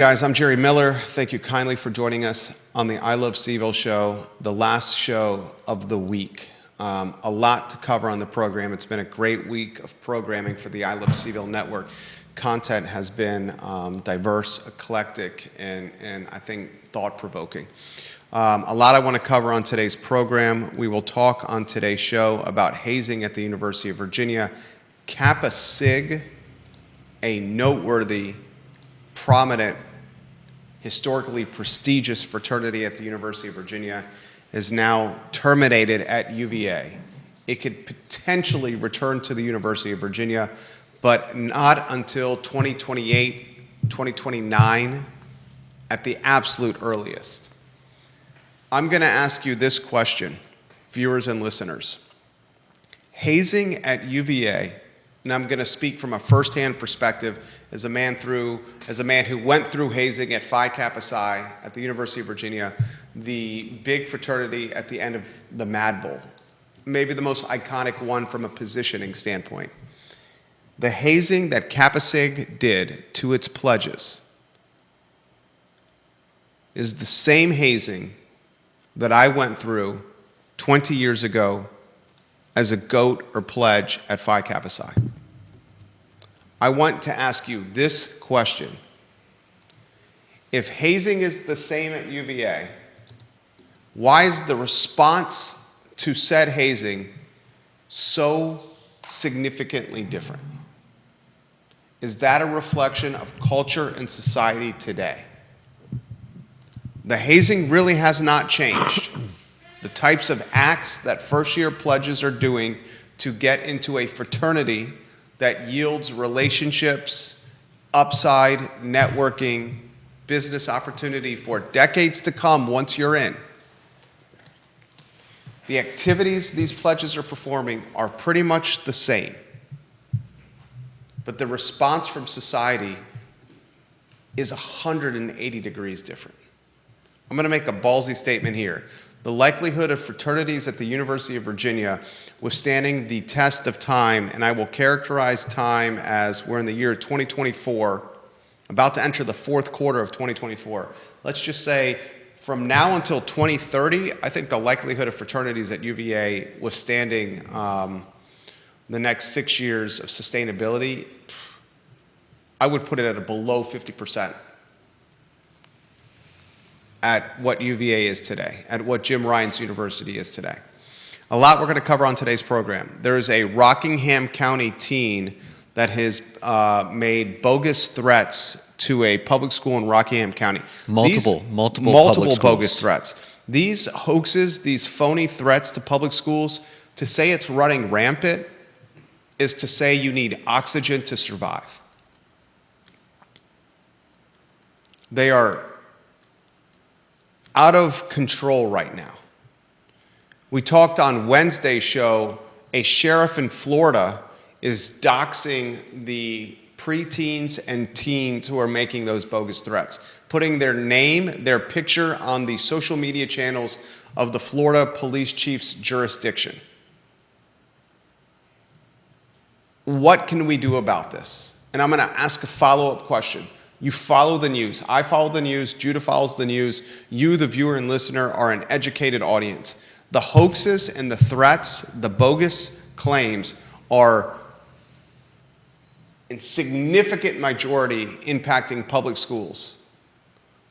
Guys, I'm Jerry Miller. Thank you kindly for joining us on the I Love CVille Show, the last show of the week. A lot to cover on the program. It's been a great week of programming for the I Love CVille Network. Content has been diverse, eclectic, and I think thought-provoking. A lot I want to cover on today's program. We will talk on today's show about hazing at the University of Virginia, Kappa Sig, a noteworthy, prominent, historically prestigious fraternity at the University of Virginia, is now terminated at UVA. It could potentially return to the University of Virginia, but not until 2028, 2029 at the absolute earliest. I'm going to ask you this question, viewers and listeners. Hazing at UVA, and I'm going to speak from a firsthand perspective as a man who went through hazing at Phi Kappa Psi at the University of Virginia, the big fraternity at the end of the Mad Bowl, maybe the most iconic one from a positioning standpoint. The hazing that Kappa Sig did to its pledges is the same hazing that I went through 20 years ago as a goat or pledge at Phi Kappa Psi. I want to ask you this question. If hazing is the same at UVA, why is the response to said hazing so significantly different? Is that a reflection of culture and society today? The hazing really has not changed. The types of acts that first-year pledges are doing to get into a fraternity that yields relationships, upside, networking, business opportunity for decades to come once you're in. The activities these pledges are performing are pretty much the same. But the response from society is 180 degrees different. I'm going to make a ballsy statement here. The likelihood of fraternities at the University of Virginia withstanding the test of time, and I will characterize time as we're in the year 2024, about to enter the fourth quarter of 2024. Let's just say from now until 2030, I think the likelihood of fraternities at UVA withstanding the next 6 years of sustainability, I would put it at a below 50%. At what UVA is today, at what Jim Ryan's university is today. A lot we're going to cover on today's program. There is a Rockingham County teen that has made bogus threats to a public school in Rockingham County. Multiple bogus threats. These hoaxes, these phony threats to public schools, to say it's running rampant is to say you need oxygen to survive. They are out of control right now. We talked on Wednesday's show, a sheriff in Florida is doxing the preteens and teens who are making those bogus threats, putting their name, their picture on the social media channels of the Florida police chief's jurisdiction. What can we do about this? And I'm going to ask a follow-up question. You follow the news. I follow the news. Judah follows the news. You, the viewer and listener, are an educated audience. The hoaxes and the threats, the bogus claims are in significant majority impacting public schools.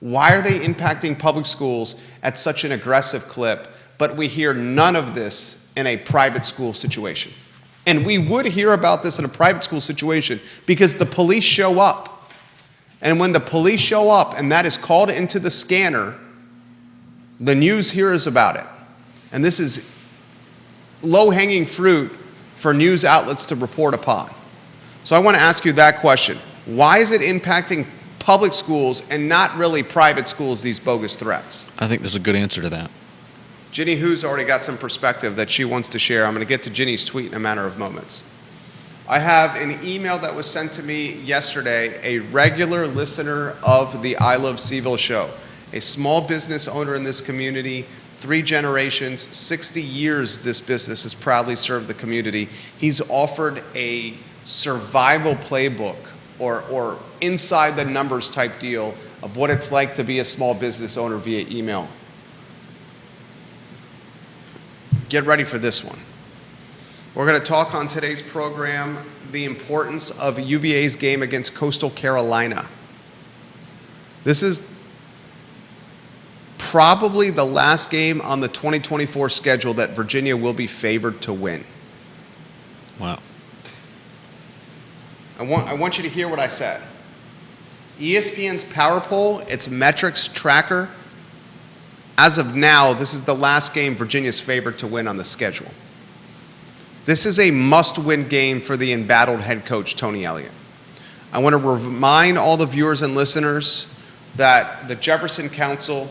Why are they impacting public schools at such an aggressive clip, but we hear none of this in a private school situation? And we would hear about this in a private school situation because the police show up. And when the police show up and that is called into the scanner, the news hears about it. And this is low-hanging fruit for news outlets to report upon. So I want to ask you that question. Why is it impacting public schools and not really private schools, these bogus threats? I think there's a good answer to that. Ginny Who's already got some perspective that she wants to share. I'm going to get to Ginny's tweet in a matter of moments. I have an email that was sent to me yesterday, a regular listener of the I Love CVille Show, a small business owner in this community, 3 generations, 60 years this business has proudly served the community. He's offered a survival playbook or inside the numbers type deal of what it's like to be a small business owner via email. Get ready for this one. We're going to talk on today's program the importance of UVA's game against Coastal Carolina. This is probably the last game on the 2024 schedule that Virginia will be favored to win. Wow. I want you to hear what I said. ESPN's Power Poll, its metrics tracker, as of now, this is the last game Virginia's favored to win on the schedule. This is a must-win game for the embattled head coach, Tony Elliott. I want to remind all the viewers and listeners that the Jefferson Council,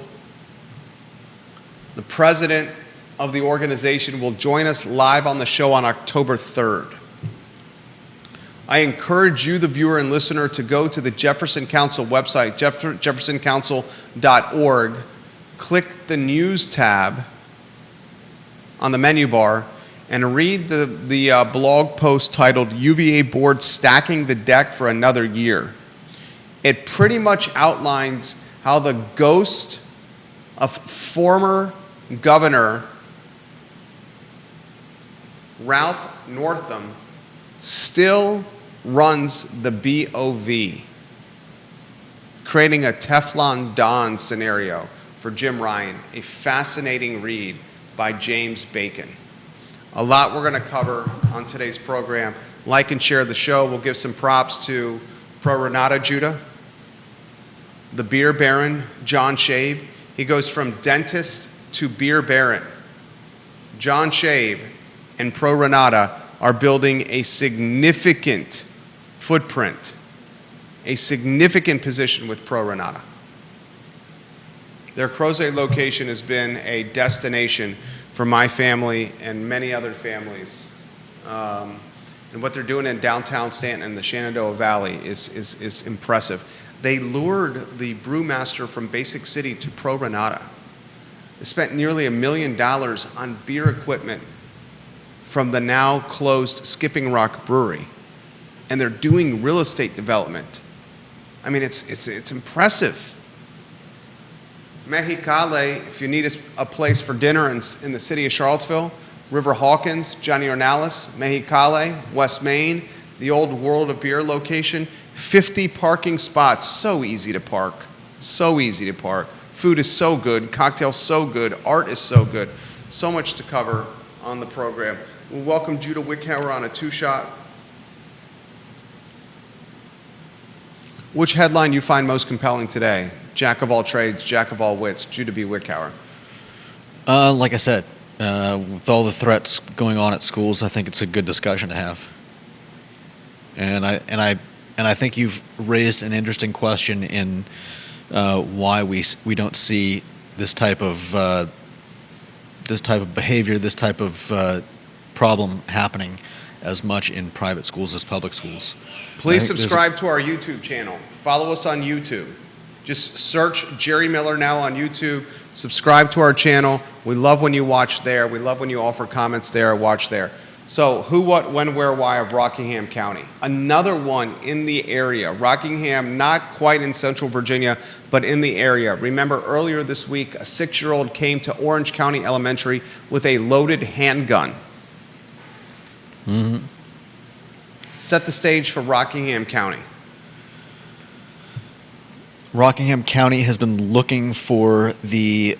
the president of the organization, will join us live on the show on October 3rd. I encourage you, the viewer and listener, to go to the Jefferson Council website, jeffersoncouncil.org, click the news tab on the menu bar, and read the blog post titled UVA Board Stacking the Deck for Another Year. It pretty much outlines how the ghost of former Governor Ralph Northam still runs the BOV, creating a Teflon Don scenario for Jim Ryan, a fascinating read by James Bacon. A lot we're going to cover on today's program. Like and share the show. We'll give some props to Pro Renata Judah, the beer baron, John Shabe. He goes from dentist to beer baron. John Shabe and Pro Renata are building a significant footprint, a significant position with Pro Renata. Their Crozet location has been a destination for my family and many other families. And what they're doing in downtown Stanton and the Shenandoah Valley is impressive. They lured the brewmaster from Basic City to Pro Renata. They spent nearly $1 million on beer equipment from the now closed Skipping Rock Brewery. And they're doing real estate development. I mean, it's impressive. Mexicali, if you need a place for dinner in the city of Charlottesville, River Hawkins, Johnny Ornalis, Mexicali, West Main, the old World of Beer location, 50 parking spots, so easy to park, so easy to park. Food is so good, cocktails so good, art is so good, so much to cover on the program. We'll welcome Judah Wickhauer on a two-shot. Which headline you find most compelling today? Jack of all trades, jack of all wits, Judah B. Wickhauer. Like I said, with all the threats going on at schools, I think it's a good discussion to have. And I think you've raised an interesting question in why we don't see this type of behavior, this type of problem happening as much in private schools as public schools. Please subscribe to our YouTube channel. Follow us on YouTube. Just search Jerry Miller Now on YouTube. Subscribe to our channel. We love when you watch there. We love when you offer comments there, watch there. So who, what, when, where, why of Rockingham County. Another one in the area. Rockingham, not quite in Central Virginia, but in the area. Remember earlier this week, a 6-year-old came to Orange County Elementary with a loaded handgun. Mm-hmm. Set the stage for Rockingham County. Rockingham County has been looking for the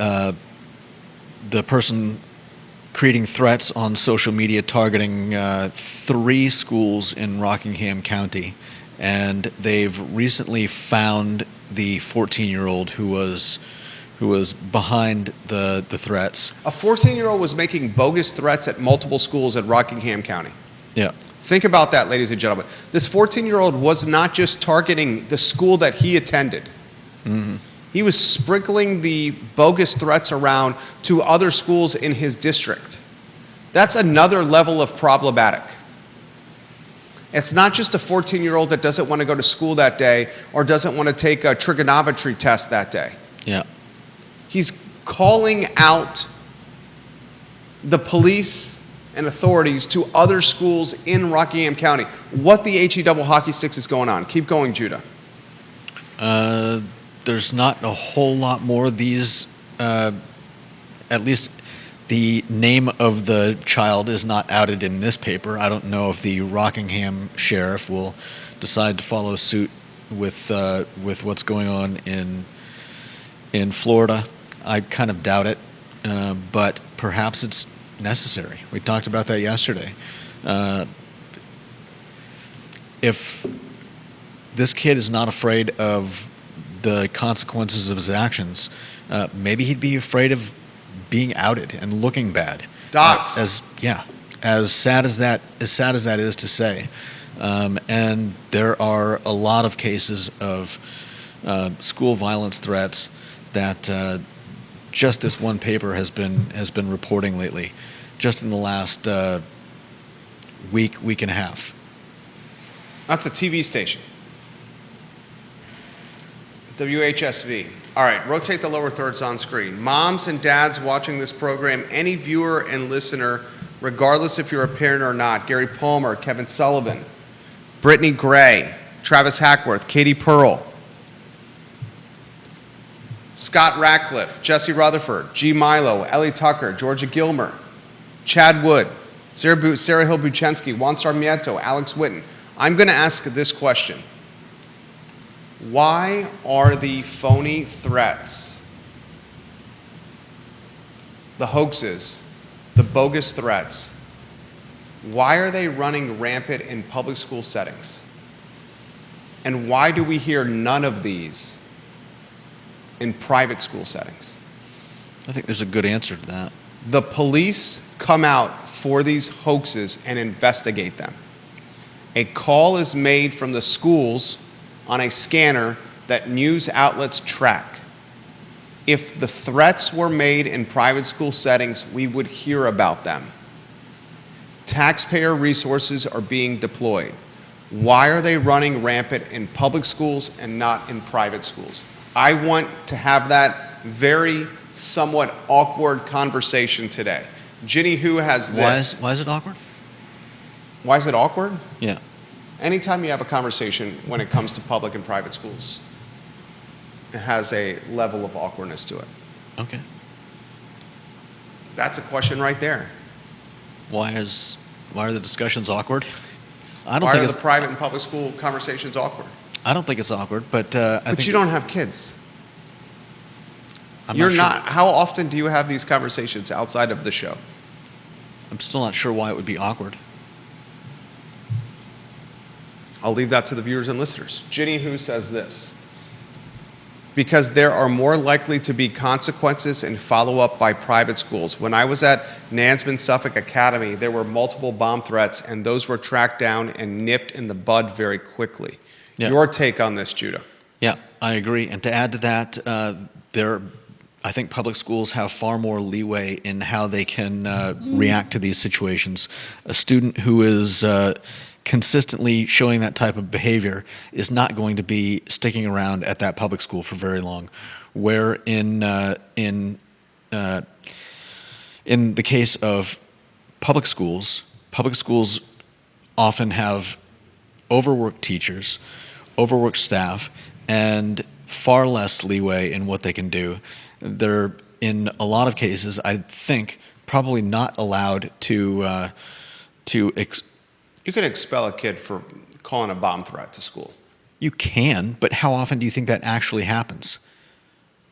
person creating threats on social media targeting 3 schools in Rockingham County, and they've recently found the 14-year-old who was behind the threats. A 14-year-old was making bogus threats at multiple schools at Rockingham County. Yeah. Think about that, ladies and gentlemen. This 14-year-old was not just targeting the school that he attended. Mm-hmm. He was sprinkling the bogus threats around to other schools in his district. That's another level of problematic. It's not just a 14-year-old that doesn't want to go to school that day or doesn't want to take a trigonometry test that day. Yeah. He's calling out the police and authorities to other schools in Rockingham County. What the HE double hockey sticks is going on? Keep going, Judah. there's not a whole lot more of these. At least the name of the child is not outed in this paper. I don't know if the Rockingham sheriff will decide to follow suit with what's going on in Florida. I kind of doubt it, but perhaps it's necessary. We talked about that yesterday. If this kid is not afraid of the consequences of his actions, maybe he'd be afraid of being outed and looking bad. Docs. As sad as that is to say, and there are a lot of cases of school violence threats that just this one paper has been reporting lately, just in the last week and a half. That's a TV station. WHSV. All right, rotate the lower thirds on screen. Moms and dads watching this program, any viewer and listener, regardless if you're a parent or not, Gary Palmer, Kevin Sullivan, Brittany Gray, Travis Hackworth, Katie Pearl, Scott Ratcliffe, Jesse Rutherford, G. Milo, Ellie Tucker, Georgia Gilmer, Chad Wood, Sarah Hill Buchensky, Juan Sarmiento, Alex Witten. I'm going to ask this question. Why are the phony threats, the hoaxes, the bogus threats, why are they running rampant in public school settings? And why do we hear none of these in private school settings? I think there's a good answer to that. The police come out for these hoaxes and investigate them. A call is made from the schools on a scanner that news outlets track. If the threats were made in private school settings, we would hear about them. Taxpayer resources are being deployed. Why are they running rampant in public schools and not in private schools? I want to have that very somewhat awkward conversation today. Ginny Who has this. Why is it awkward? Why is it awkward? Yeah. Anytime you have a conversation when it comes to public and private schools, it has a level of awkwardness to it. Okay. That's a question right there. Why are the discussions awkward? Why are the private and public school conversations awkward? I don't think it's awkward, but I think you don't have kids. I'm You're not not. How often do you have these conversations outside of the show? I'm still not sure why it would be awkward. I'll leave that to the viewers and listeners. Ginny Who says this. Because there are more likely to be consequences and follow-up by private schools. When I was at Nansman Suffolk Academy, there were multiple bomb threats, and those were tracked down and nipped in the bud very quickly. Yeah. Your take on this, Judah? Yeah, I agree. And to add to that, I think public schools have far more leeway in how they can react to these situations. A student who is consistently showing that type of behavior is not going to be sticking around at that public school for very long. Where in the case of public schools often have overworked teachers, overworked staff, and far less leeway in what they can do. They're, in a lot of cases, I think, probably not allowed to You could expel a kid for calling a bomb threat to school. You can, but how often do you think that actually happens?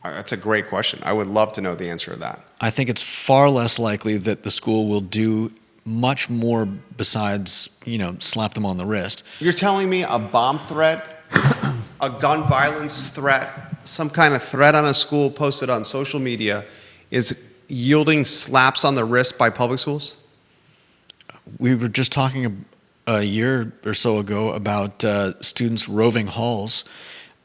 That's a great question. I would love to know the answer to that. I think it's far less likely that the school will do much more besides, slap them on the wrist. You're telling me a bomb threat, a gun violence threat, some kind of threat on a school posted on social media is yielding slaps on the wrist by public schools? We were just talking a year or so ago about students roving halls.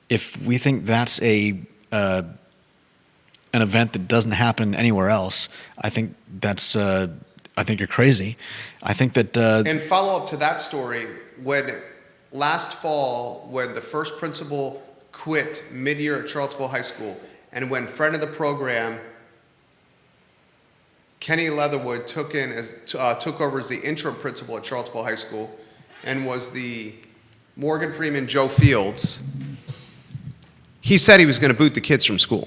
If we think that's an event that doesn't happen anywhere else, I think you're crazy. I think that. And follow up to that story, last fall, when the first principal quit mid-year at Charlottesville High School, and when friend of the program, Kenny Leatherwood, took over as the interim principal at Charlottesville High School, and was the Morgan Freeman Joe Fields. He said he was going to boot the kids from school.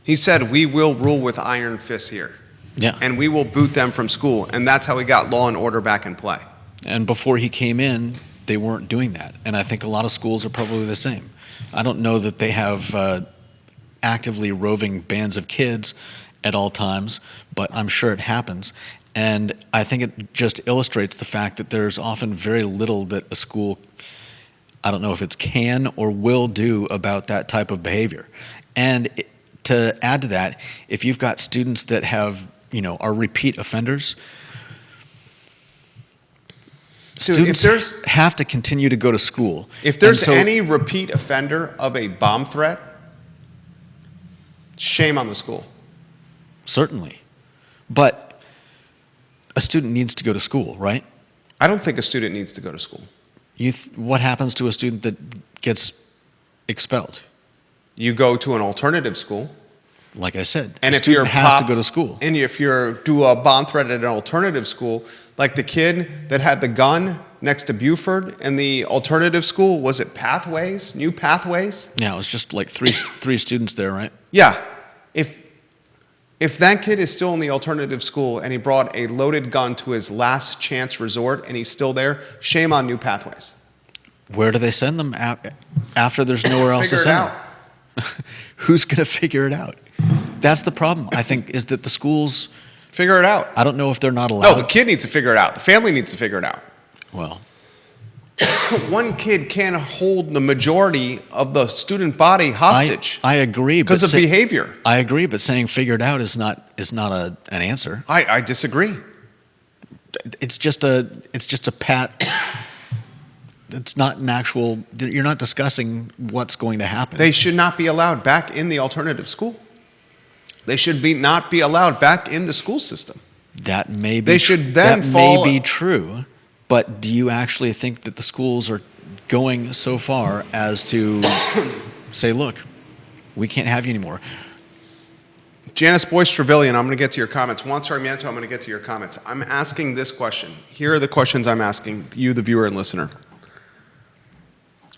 He said, we will rule with iron fists here. Yeah. And we will boot them from school. And that's how we got law and order back in play. And before he came in, they weren't doing that. And I think a lot of schools are probably the same. I don't know that they have actively roving bands of kids at all times, but I'm sure it happens. And I think it just illustrates the fact that there's often very little that a school, I don't know if it's can or will do about that type of behavior. And to add to that, if you've got students that have, are repeat offenders, students have to continue to go to school. If there's any repeat offender of a bomb threat, shame on the school. Certainly. But a student needs to go to school, right? I don't think a student needs to go to school. What happens to a student that gets expelled? You go to an alternative school. Like I said, and a student has to go to school. And if you do a bomb threat at an alternative school, like the kid that had the gun next to Buford in the alternative school, was it Pathways? New Pathways? Yeah, it was just like three students there, right? Yeah. If that kid is still in the alternative school and he brought a loaded gun to his last chance resort and he's still there, shame on New Pathways. Where do they send them after there's nowhere else to send them? Who's going to figure it out? That's the problem, I think, is that the schools... Figure it out. I don't know if they're not allowed. No, the kid needs to figure it out. The family needs to figure it out. Well... One kid can't hold the majority of the student body hostage. I agree. Because of behavior. I agree, but saying figure it out is not an answer. I disagree. It's just a pat... It's not an actual... You're not discussing what's going to happen. They should not be allowed back in the alternative school. They should not be allowed back in the school system. That may be. They should then fall. That may be true, but do you actually think that the schools are going so far as to say, "Look, we can't have you anymore"? Janice Boyce Trevelyan, I'm going to get to your comments. Juan Sarmiento, I'm going to get to your comments. I'm asking this question. Here are the questions I'm asking you, the viewer and listener.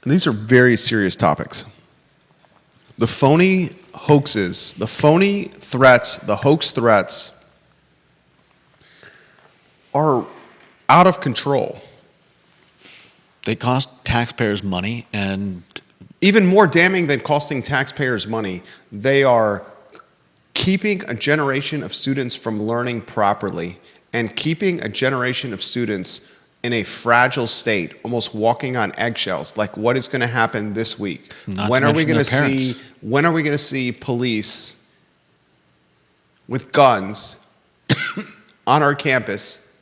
And these are very serious topics. The phony hoaxes, the phony threats, the hoax threats are out of control. They cost taxpayers money, and even more damning than costing taxpayers money, they are keeping a generation of students from learning properly and keeping a generation of students in a fragile state, almost walking on eggshells. Like, what is going to happen this week? When are we going to see police with guns on our campus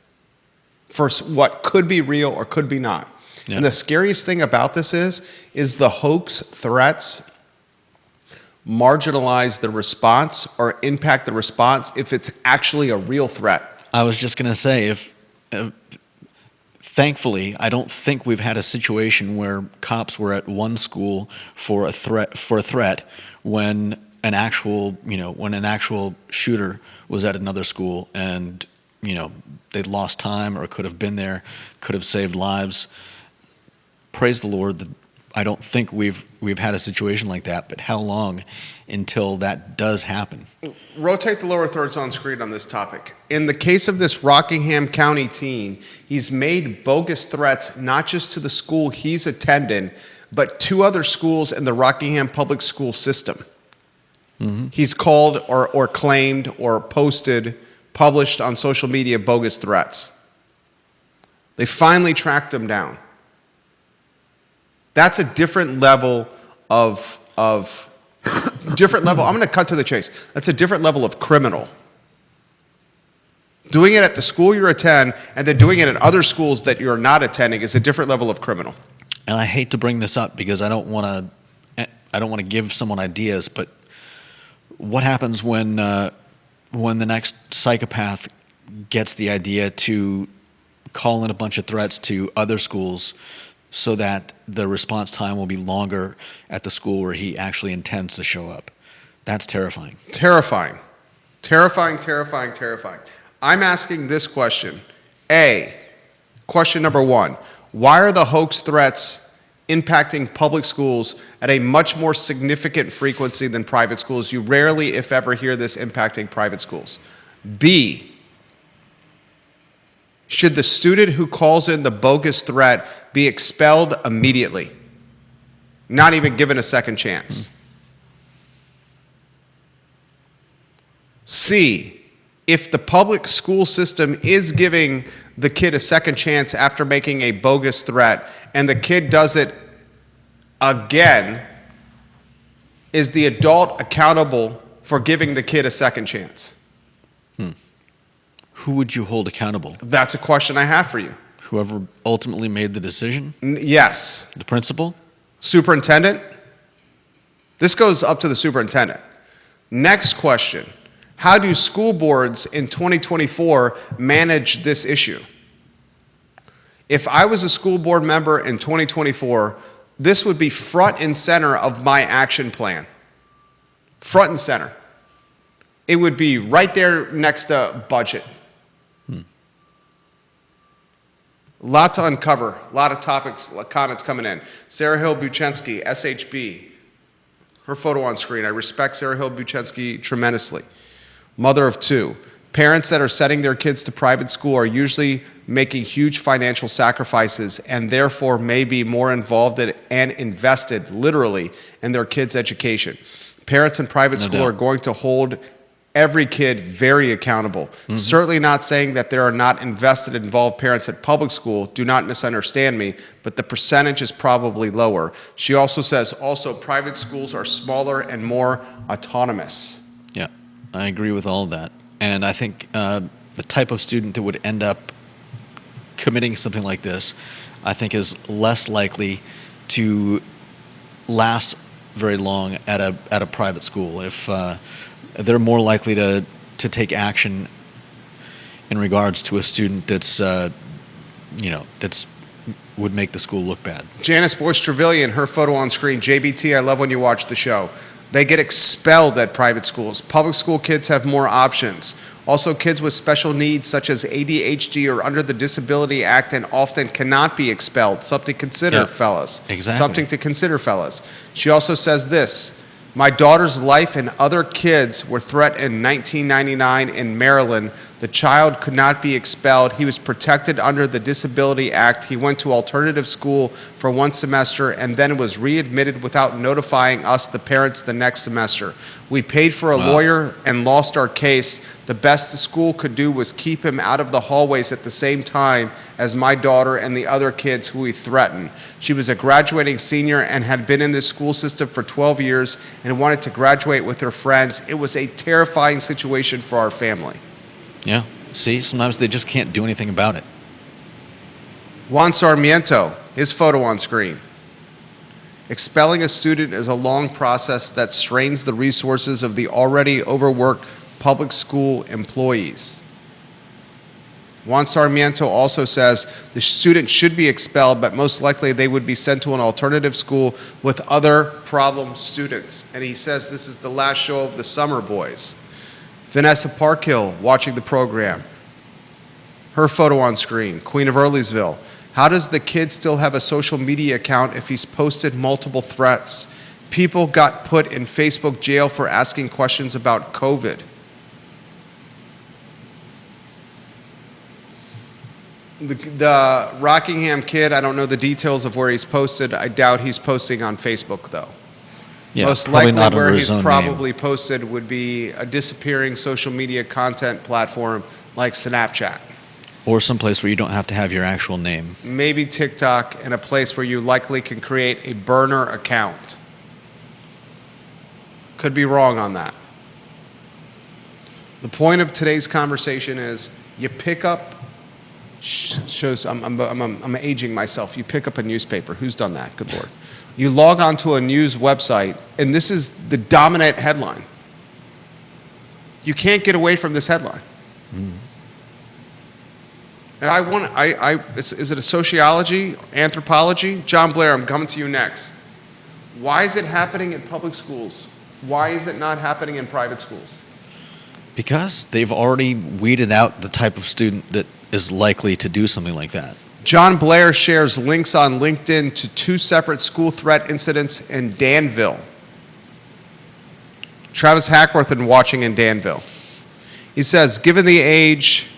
for what could be real or could be not? Yeah. And the scariest thing about this is the hoax threats marginalize the response or impact the response if it's actually a real threat. I was just going to say, thankfully, I don't think we've had a situation where cops were at one school for a threat when an actual shooter was at another school and they'd lost time or could have been there, could have saved lives. Praise the Lord that I don't think we've had a situation like that, but how long until that does happen? Rotate the lower thirds on screen on this topic. In the case of this Rockingham County teen, he's made bogus threats not just to the school he's attending, but to other schools in the Rockingham public school system. Mm-hmm. He's called or claimed or published on social media bogus threats. They finally tracked him down. That's a different level of different level. I'm going to cut to the chase. That's a different level of criminal. Doing it at the school you attend and then doing it at other schools that you're not attending is a different level of criminal. And I hate to bring this up because I don't want to give someone ideas, but what happens when the next psychopath gets the idea to call in a bunch of threats to other schools so that the response time will be longer at the school where he actually intends to show up? That's terrifying. Terrifying. Terrifying, terrifying, terrifying. I'm asking this question. Question number one, why are the hoax threats impacting public schools at a much more significant frequency than private schools. You rarely, if ever, hear this impacting private schools. B, should the student who calls in the bogus threat be expelled immediately, not even given a second chance? C, if the public school system is giving the kid a second chance after making a bogus threat and the kid does it again, is the adult accountable for giving the kid a second chance? Who would you hold accountable? That's a question I have for you. Whoever ultimately made the decision? Yes. The principal? Superintendent? This goes up to the superintendent. Next question. How do school boards in 2024 manage this issue? If I was a school board member in 2024, this would be front and center of my action plan. Front and center. It would be right there next to budget. A lot to uncover, a lot of topics, comments coming in. Sarah Hill Buchensky, SHB. Her photo on screen. I respect Sarah Hill Buchensky tremendously. Mother of two. Parents that are sending their kids to private school are usually making huge financial sacrifices and therefore may be more involved and invested, literally, in their kids' education. Parents in private school are going to hold every kid very accountable. Certainly not saying that there are not invested, involved parents at public school. Do not misunderstand me, but the percentage is probably lower. She also says, private schools are smaller and more autonomous. Yeah, I agree with all of that. And I think the type of student that would end up committing something like this, I think is less likely to last very long at a private school. If they're more likely to take action in regards to a student that's would make the school look bad. Janice Boyce Trevelyan, her photo on screen. JBT, I love when you watch the show. They get expelled at private schools. Public school kids have more options. Also, kids with special needs such as ADHD or under the Disability Act and often cannot be expelled. Something to consider, fellas. Exactly. Something to consider, fellas. She also says this. My daughter's life and other kids were threatened in 1999 in Maryland. The child could not be expelled. He was protected under the Disability Act. He went to alternative school for one semester and then was readmitted without notifying us, the parents, the next semester. We paid for a lawyer and lost our case. The best the school could do was keep him out of the hallways at the same time as my daughter and the other kids who we threatened. She was a graduating senior and had been in this school system for 12 years and wanted to graduate with her friends. It was a terrifying situation for our family. Yeah. See, sometimes they just can't do anything about it. Juan Sarmiento, his photo on screen. Expelling a student is a long process that strains the resources of the already overworked public school employees. Juan Sarmiento also says the student should be expelled, but most likely they would be sent to an alternative school with other problem students. And he says this is the last show of the summer, boys. Vanessa Parkhill watching the program. Her photo on screen, Queen of Earlysville. How does the kid still have a social media account if he's posted multiple threats? People got put in Facebook jail for asking questions about COVID. The Rockingham kid, I don't know the details of where he's posted. I doubt he's posting on Facebook, though. Yeah, most likely not where under he's his own probably name. posted would be a disappearing social media content platform like Snapchat. Or someplace where you don't have to have your actual name. Maybe TikTok, and a place where you likely can create a burner account. Could be wrong on that. The point of today's conversation is you pick up, shows I'm aging myself. You pick up a newspaper. Who's done that? Good Lord. You log onto a news website, and this is the dominant headline. You can't get away from this headline. And is it a sociology, anthropology? John Blair, I'm coming to you next. Why is it happening in public schools? Why is it not happening in private schools? Because they've already weeded out the type of student that is likely to do something like that. John Blair shares links on LinkedIn to 2 separate school threat incidents in Danville. Travis Hackworth been watching in Danville. He says, given the age,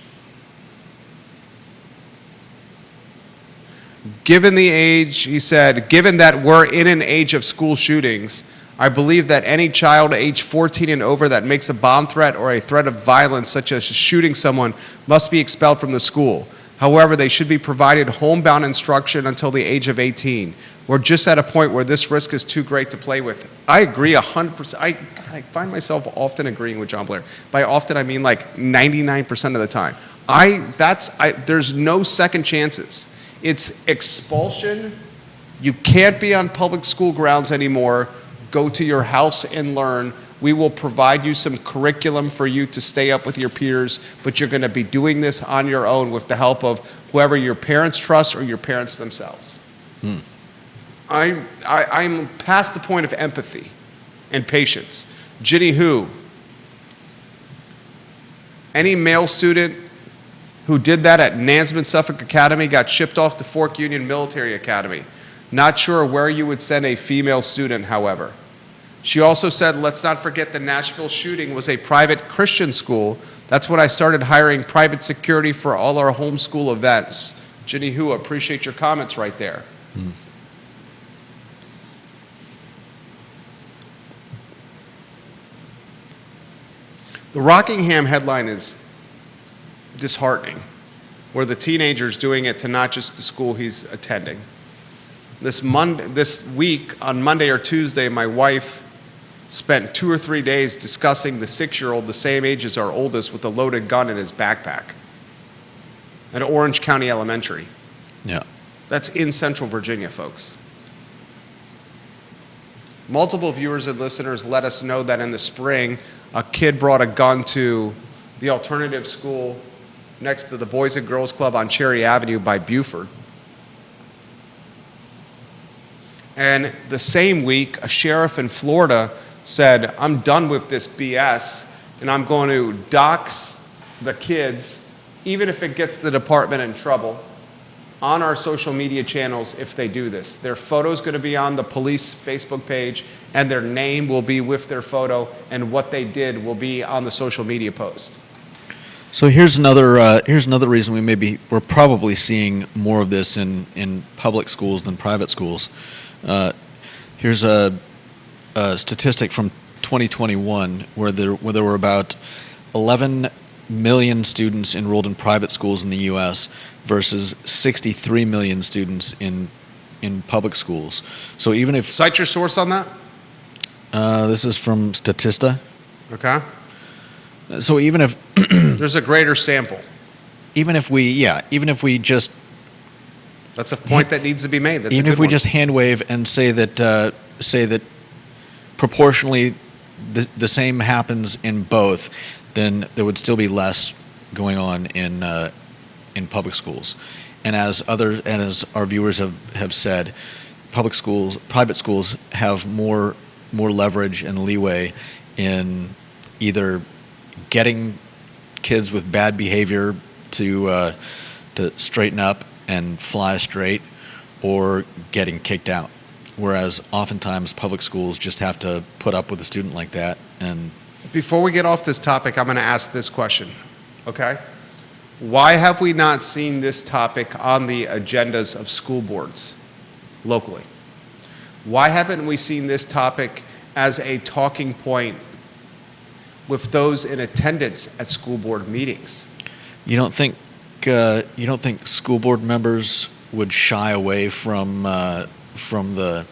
he said, given that we're in an age of school shootings, I believe that any child age 14 and over that makes a bomb threat or a threat of violence, such as shooting someone, must be expelled from the school. However, they should be provided homebound instruction until the age of 18. We're just at a point where this risk is too great to play with. I agree 100%. I find myself often agreeing with John Blair. By often, I mean like 99% of the time. There's no second chances. It's expulsion. You can't be on public school grounds anymore. Go to your house and learn. We will provide you some curriculum for you to stay up with your peers, but you're going to be doing this on your own with the help of whoever your parents trust or your parents themselves. I'm past the point of empathy and patience. Ginny Who, any male student who did that at Nansman Suffolk Academy got shipped off to Fork Union Military Academy. Not sure where you would send a female student, however. She also said, let's not forget the Nashville shooting was a private Christian school. That's when I started hiring private security for all our homeschool events. Ginny Who, appreciate your comments right there. The Rockingham headline is disheartening, where the teenager's doing it to not just the school he's attending. This week, on Monday or Tuesday, my wife spent 2 or 3 days discussing the 6-year-old, the same age as our oldest, with a loaded gun in his backpack at Orange County Elementary. Yeah. That's in Central Virginia, folks. Multiple viewers and listeners let us know that in the spring, a kid brought a gun to the alternative school next to the Boys and Girls Club on Cherry Avenue by Buford. And the same week, a sheriff in Florida said, I'm done with this BS, and I'm going to dox the kids, even if it gets the department in trouble, on our social media channels if they do this. Their photo's going to be on the police Facebook page, and their name will be with their photo, and what they did will be on the social media post. So here's another reason we're probably seeing more of this in public schools than private schools. Here's a statistic from 2021 where there were about 11 million students enrolled in private schools in the U.S. versus 63 million students in public schools. So even if Cite your source on that. This is from Statista. Okay. So even if there's a greater sample, even if we just that's a point that needs to be made. That's even if we just hand wave and say that proportionally the same happens in both, then there would still be less going on in public schools. And as our viewers have said, private schools have more leverage and leeway in either getting kids with bad behavior to straighten up and fly straight, or getting kicked out. Whereas oftentimes public schools just have to put up with a student like that. And before we get off this topic, I'm going to ask this question, okay? Why have we not seen this topic on the agendas of school boards locally? Why haven't we seen this topic as a talking point with those in attendance at school board meetings? You don't think school board members would shy away from the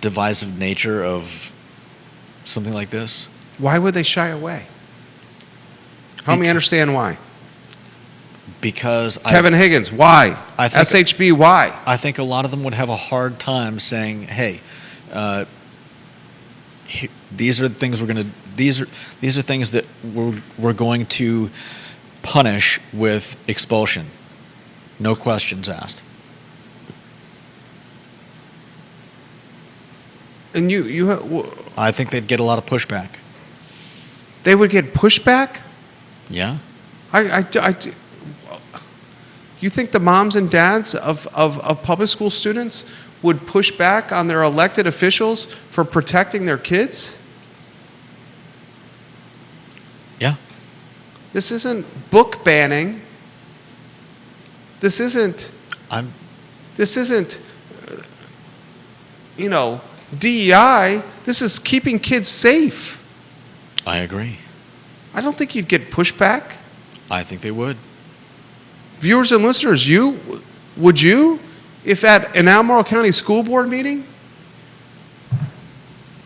divisive nature of something like this? Why would they shy away? Help me understand why. Because Kevin Higgins, why? SHB, why? I think a lot of them would have a hard time saying, "Hey, these are the things we're going to. These are things that we're going to punish with expulsion, no questions asked." And I think they'd get a lot of pushback. They would get pushback? Yeah. You think the moms and dads of public school students would push back on their elected officials for protecting their kids? Yeah. This isn't book banning. This isn't, DEI. This is keeping kids safe. I agree. I don't think you'd get pushback. I think they would. Viewers and listeners, would you, if at an Albemarle County School Board meeting,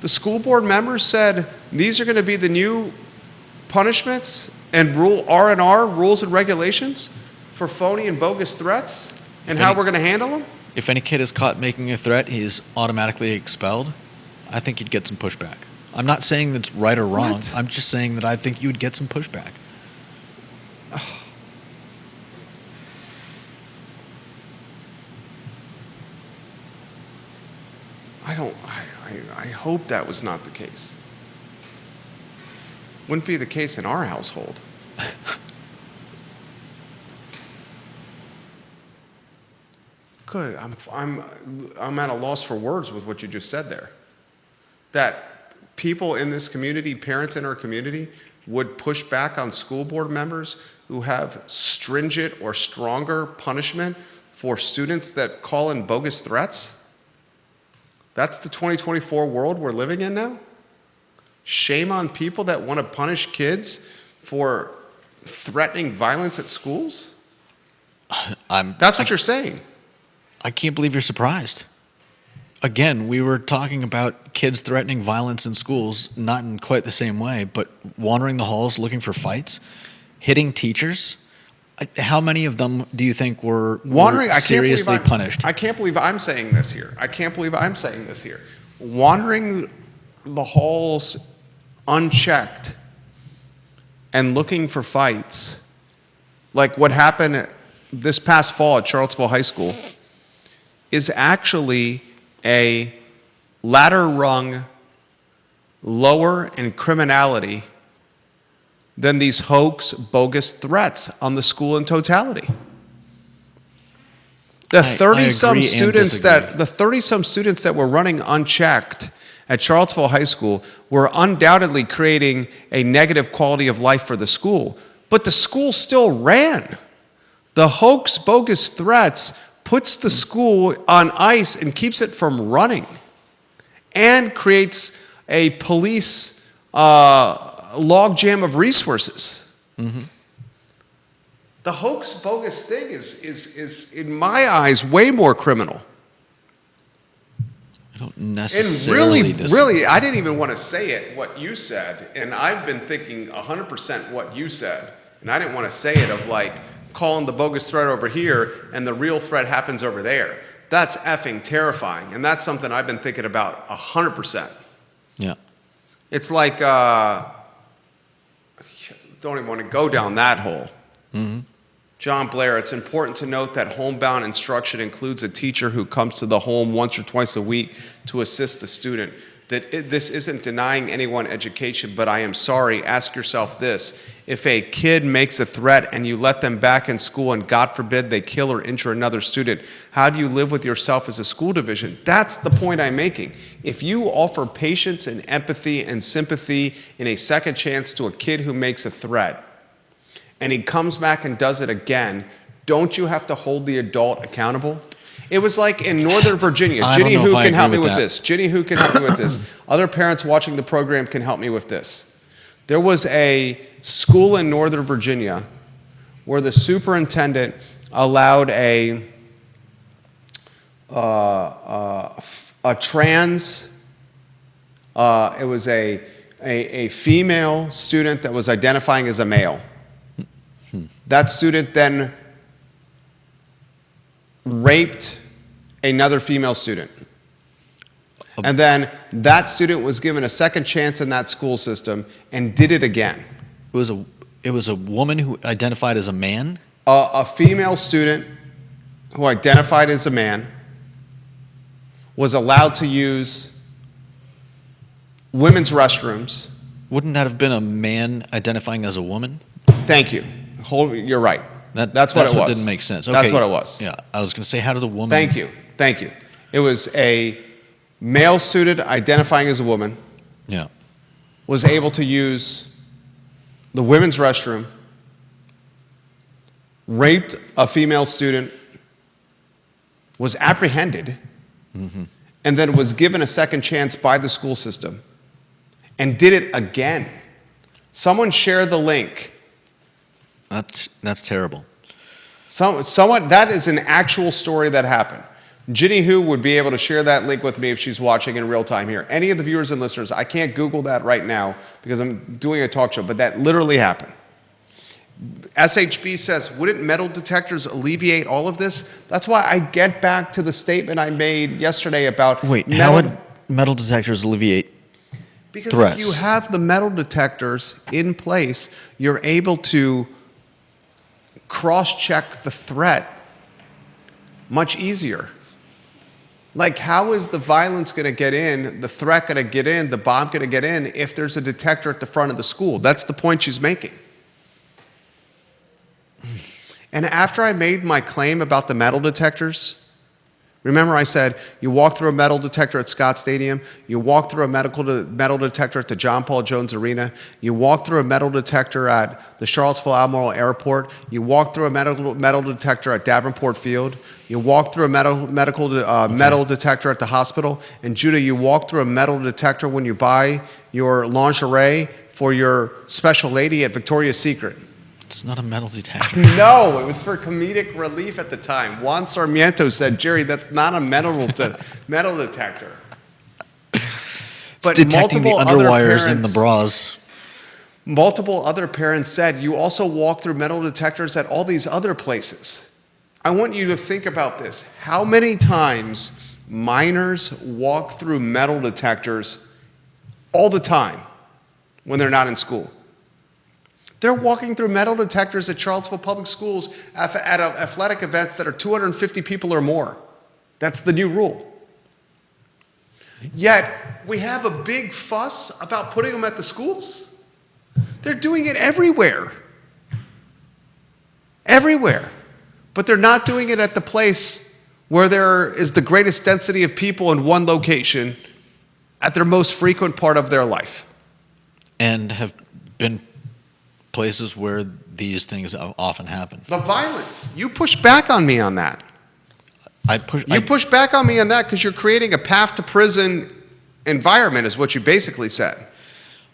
the school board members said, these are going to be the new punishments and R&R, rules and regulations, for phony and bogus threats, and how we're going to handle them? If any kid is caught making a threat, he's automatically expelled. I think you'd get some pushback. I'm not saying that's right or wrong. What? I'm just saying that I think you would get some pushback. I hope that was not the case. Wouldn't be the case in our household. Good. I'm at a loss for words with what you just said there. That people in this community, parents in our community, would push back on school board members who have stringent or stronger punishment for students that call in bogus threats? That's the 2024 world we're living in now? Shame on people that want to punish kids for threatening violence at schools? That's what you're saying. I can't believe you're surprised. Again, we were talking about kids threatening violence in schools, not in quite the same way, but wandering the halls looking for fights, hitting teachers. How many of them do you think were seriously punished? I can't believe I'm saying this here. Wandering the halls unchecked and looking for fights, like what happened this past fall at Charlottesville High School, is actually a ladder rung lower in criminality than these hoax, bogus threats on the school in totality. The 30-some students that were running unchecked at Charlottesville High School were undoubtedly creating a negative quality of life for the school, but the school still ran. The hoax, bogus threats puts the school on ice and keeps it from running, and creates a police logjam of resources. Mm-hmm. The hoax, bogus thing is, in my eyes, way more criminal. I don't necessarily And really, I didn't even want to say it, what you said, and I've been thinking 100% what you said, and I didn't want to say it of like calling the bogus threat over here and the real threat happens over there. That's effing terrifying, and that's something I've been thinking about 100%. Yeah. It's like, don't even want to go down that hole. Mm-hmm. John Blair, it's important to note that homebound instruction includes a teacher who comes to the home once or twice a week to assist the student. This isn't denying anyone education, but I am sorry, ask yourself this. If a kid makes a threat and you let them back in school and God forbid they kill or injure another student, how do you live with yourself as a school division? That's the point I'm making. If you offer patience and empathy and sympathy in a second chance to a kid who makes a threat, and he comes back and does it again, don't you have to hold the adult accountable? It was like in Northern Virginia. Ginny, who can help me with this? Ginny, who can help me with this? Other parents watching the program can help me with this. There was a school in Northern Virginia where the superintendent allowed a trans, it was a female student that was identifying as a male. That student then raped another female student. And then that student was given a second chance in that school system and did it again. It was a woman who identified as a man? A female student who identified as a man was allowed to use women's restrooms. Wouldn't that have been a man identifying as a woman? Thank you. You're right. That's what it was. Didn't make sense. Okay. That's what it was. Yeah, I was going to say, how did the woman? Thank you. It was a male student identifying as a woman. Yeah. Was able to use the women's restroom, raped a female student, was apprehended, and then was given a second chance by the school system, and did it again. Someone share the link. That's terrible. Someone, that is an actual story that happened. Ginny Who would be able to share that link with me if she's watching in real time here. Any of the viewers and listeners, I can't Google that right now because I'm doing a talk show, but that literally happened. SHB says, wouldn't metal detectors alleviate all of this? That's why I get back to the statement I made yesterday about how would metal detectors alleviate because threats? If you have the metal detectors in place, you're able to cross-check the threat much easier. Like, how is the violence going to get in, the threat going to get in, the bomb going to get in if there's a detector at the front of the school? That's the point she's making. And after I made my claim about the metal detectors, remember I said, you walk through a metal detector at Scott Stadium, you walk through a metal detector at the John Paul Jones Arena, you walk through a metal detector at the Charlottesville Albemarle Airport, you walk through a metal detector at Davenport Field, you walk through a metal detector at the hospital, and Judah, you walk through a metal detector when you buy your lingerie for your special lady at Victoria's Secret. It's not a metal detector. No, it was for comedic relief at the time. Juan Sarmiento said, Jerry, that's not a metal detector. But detecting the underwires in the bras. Multiple other parents said, you also walk through metal detectors at all these other places. I want you to think about this. How many times minors walk through metal detectors all the time when they're not in school? They're walking through metal detectors at Charlottesville Public Schools at athletic events that are 250 people or more. That's the new rule. Yet, we have a big fuss about putting them at the schools. They're doing it everywhere. Everywhere. But they're not doing it at the place where there is the greatest density of people in one location at their most frequent part of their life. And have been places where these things often happen. The violence. You push back on me on that. You push back on me on that because you're creating a path to prison environment is what you basically said.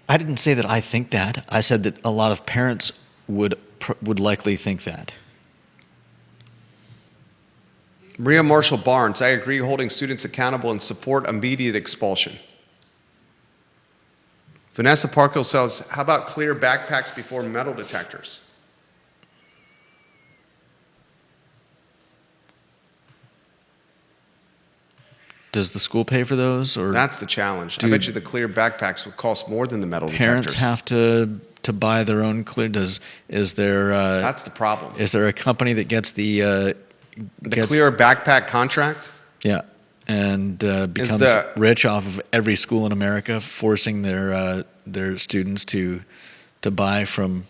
I didn't say that I think that. I said that a lot of parents would likely think that. Maria Marshall Barnes, I agree holding students accountable and support immediate expulsion. Vanessa Parkhill says, how about clear backpacks before metal detectors? Does the school pay for those? Or that's the challenge. I bet you the clear backpacks would cost more than the metal parents detectors. Parents have to buy their own clear. Is there? That's the problem. Is there a company that gets the clear backpack contract? Yeah, and becomes rich off of every school in America, forcing their students to buy from.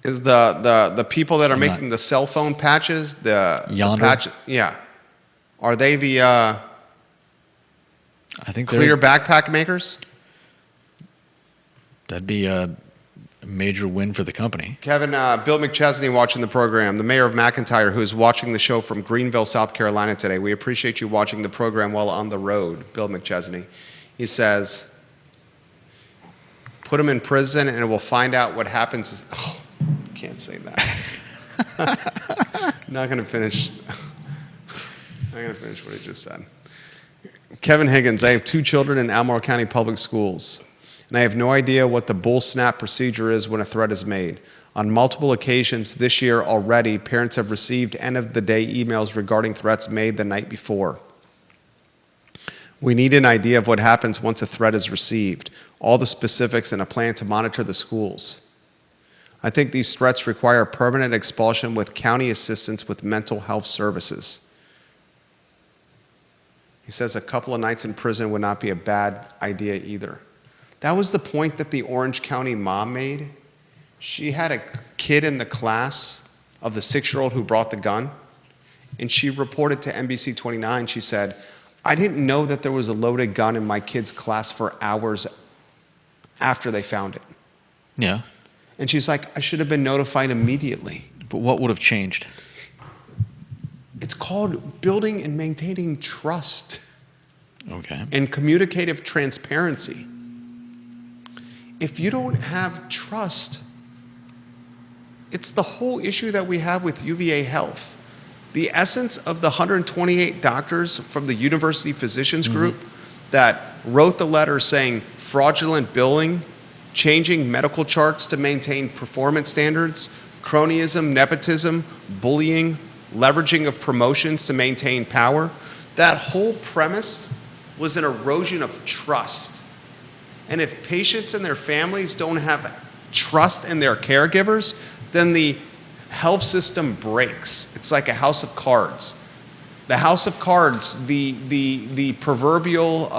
Is the people that are making the cell phone patches Yonder? The patch? Yeah, are they the? I think clear backpack makers. That'd be a major win for the company. Kevin, Bill McChesney watching the program, the mayor of McIntyre, who is watching the show from Greenville, South Carolina today. We appreciate you watching the program while on the road, Bill McChesney. He says, put him in prison and we'll find out what happens. Oh, can't say that. Not going to finish. Not going to finish what he just said. Kevin Higgins, I have 2 children in Albemarle County Public Schools, and I have no idea what the bull snap procedure is when a threat is made. On multiple occasions this year already, parents have received end-of-the-day emails regarding threats made the night before. We need an idea of what happens once a threat is received, all the specifics, and a plan to monitor the schools. I think these threats require permanent expulsion with county assistance with mental health services. He says a couple of nights in prison would not be a bad idea either. That was the point that the Orange County mom made. She had a kid in the class of the 6-year-old who brought the gun, and she reported to NBC 29, she said, I didn't know that there was a loaded gun in my kid's class for hours after they found it. Yeah. And she's like, I should have been notified immediately. But what would have changed? It's called building and maintaining trust. Okay. And communicative transparency. If you don't have trust, it's the whole issue that we have with UVA Health. The essence of the 128 doctors from the University Physicians Group that wrote the letter saying fraudulent billing, changing medical charts to maintain performance standards, cronyism, nepotism, bullying, leveraging of promotions to maintain power, that whole premise was an erosion of trust. And if patients and their families don't have trust in their caregivers, then the health system breaks. It's like a house of cards. The house of cards, the proverbial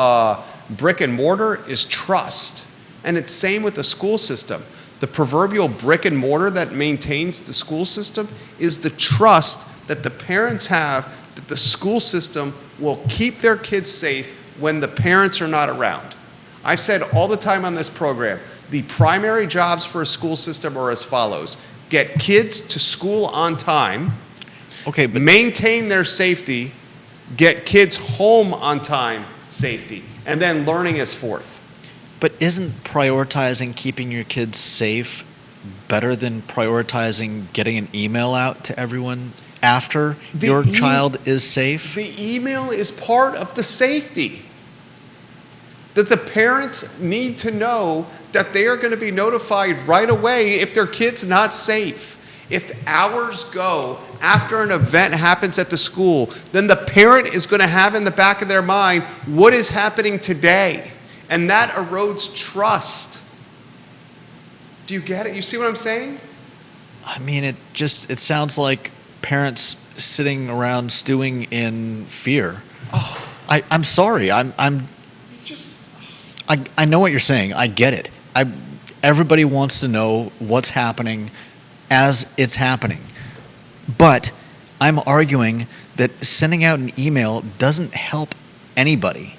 brick and mortar is trust. And it's same with the school system. The proverbial brick and mortar that maintains the school system is the trust that the parents have that the school system will keep their kids safe when the parents are not around. I've said all the time on this program, the primary jobs for a school system are as follows. Get kids to school on time, Okay, but maintain their safety, get kids home on time, safety, and then learning is fourth. But isn't prioritizing keeping your kids safe better than prioritizing getting an email out to everyone after your child is safe? The email is part of the safety. That the parents need to know that they are going to be notified right away if their kid's not safe. If hours go after an event happens at the school, then the parent is going to have in the back of their mind what is happening today. And that erodes trust. Do you get it? You see what I'm saying? I mean, it sounds like parents sitting around stewing in fear. Oh, I'm sorry. I know what you're saying. I get it. Everybody wants to know what's happening as it's happening. But I'm arguing that sending out an email doesn't help anybody.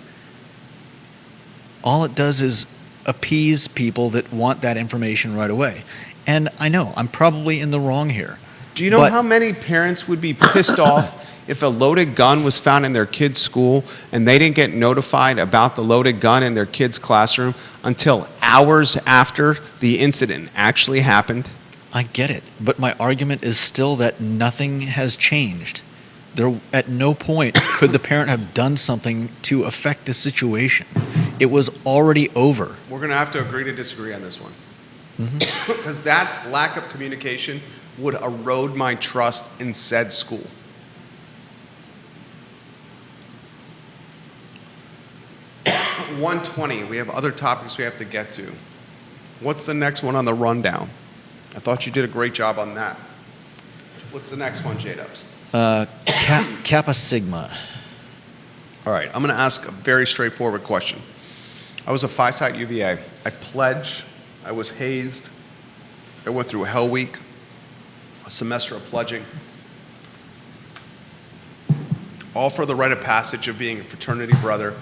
All it does is appease people that want that information right away. And I know, I'm probably in the wrong here. do you know how many parents would be pissed off if a loaded gun was found in their kid's school and they didn't get notified about the loaded gun in their kid's classroom until hours after the incident actually happened? I get it, but my argument is still that nothing has changed. There, at no point could the parent have done something to affect the situation. It was already over. We're going to have to agree to disagree on this one. Because that lack of communication would erode my trust in said school. $120. We have other topics we have to get to. What's the next one on the rundown? I thought you did a great job on that. What's the next one, J-Dubs? Kappa Sigma. All right, I'm going to ask a very straightforward question. I was a Phi-Site UVA. I pledged. I was hazed. I went through Hell Week, a semester of pledging, all for the rite of passage of being a fraternity brother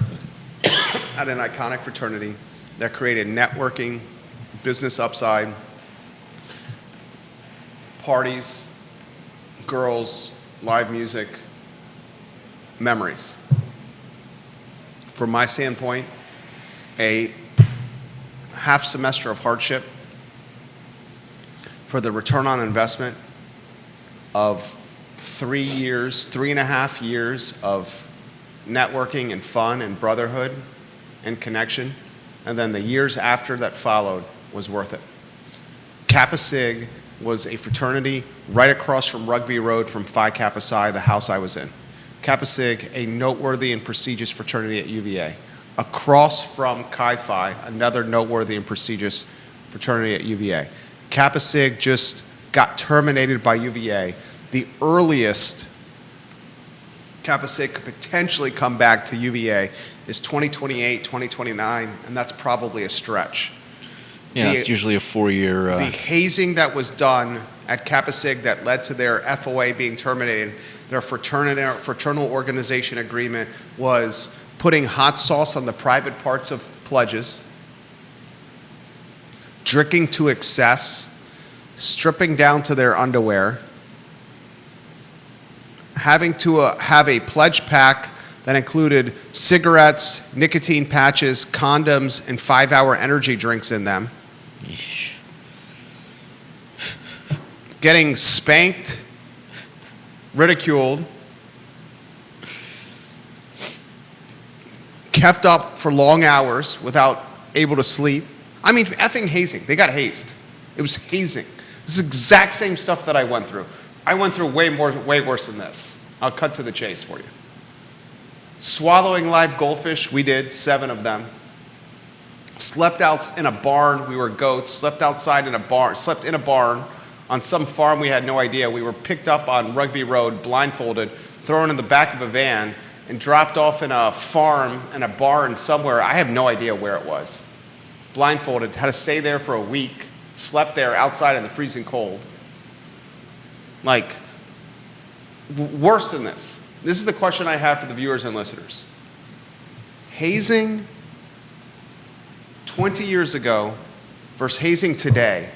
at an iconic fraternity that created networking, business upside, parties, girls, live music, memories. From my standpoint, a half semester of hardship for the return on investment of 3 years, 3.5 years of networking and fun and brotherhood and connection, and then the years after that followed was worth it. Kappa Sig was a fraternity right across from Rugby Road from Phi Kappa Psi, the house I was in. Kappa Sig, a noteworthy and prestigious fraternity at UVA. Across from Chi Phi, another noteworthy and prestigious fraternity at UVA. Kappa Sig just got terminated by UVA. The earliest Kappa Sig could potentially come back to UVA is 2028, 2029, and that's probably a stretch. Yeah, it's usually a 4-year... The hazing that was done at Kappa Sig that led to their FOA being terminated, their fraternal organization agreement, was putting hot sauce on the private parts of pledges, drinking to excess, stripping down to their underwear, having to have a pledge pack that included cigarettes, nicotine patches, condoms, and 5-hour energy drinks in them. Yeesh. Getting spanked, ridiculed, kept up for long hours without able to sleep. I mean, effing hazing. They got hazed. It was hazing. This is the exact same stuff that I went through. I went through way worse than this. I'll cut to the chase for you. Swallowing live goldfish, we did 7 of them. Slept out in a barn, we were goats. Slept outside in a barn, slept in a barn on some farm we had no idea. We were picked up on Rugby Road, blindfolded, thrown in the back of a van, and dropped off in a farm, in a barn somewhere. I have no idea where it was. Blindfolded, had to stay there for a week, slept there outside in the freezing cold. Like, worse than this. This is the question I have for the viewers and listeners. Hazing 20 years ago versus hazing today